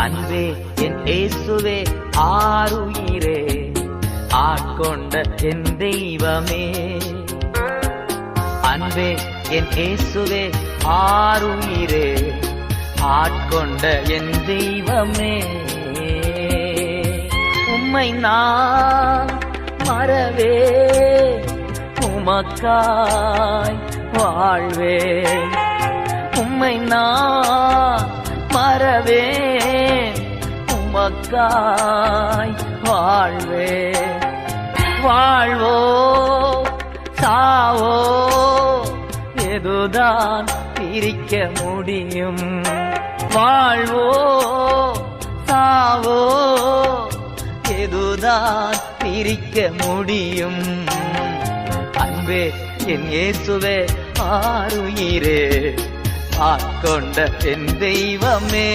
அன்பே என் இயேசுவே ஆருயிரே ஆட்கொண்ட என் தெய்வமே. அன்பே என் இயேசுவே ஆருயிரே ஆட்கொண்ட என் தெய்வமே. உம்மை நான் மறவே உமக்காய் வாழ்வே. உம்மை நான் மறவே உமக்காய் வாழ்வே. வாழ்வோ சாவோ எதுதான் பிரிக்க முடியும்? வாழ்வோ சாவோ எதுதான் பிரிக்க முடியும்? அன்பே என் இயேசுவே ஆருயிரே ஆட்கொண்ட என் தெய்வமே.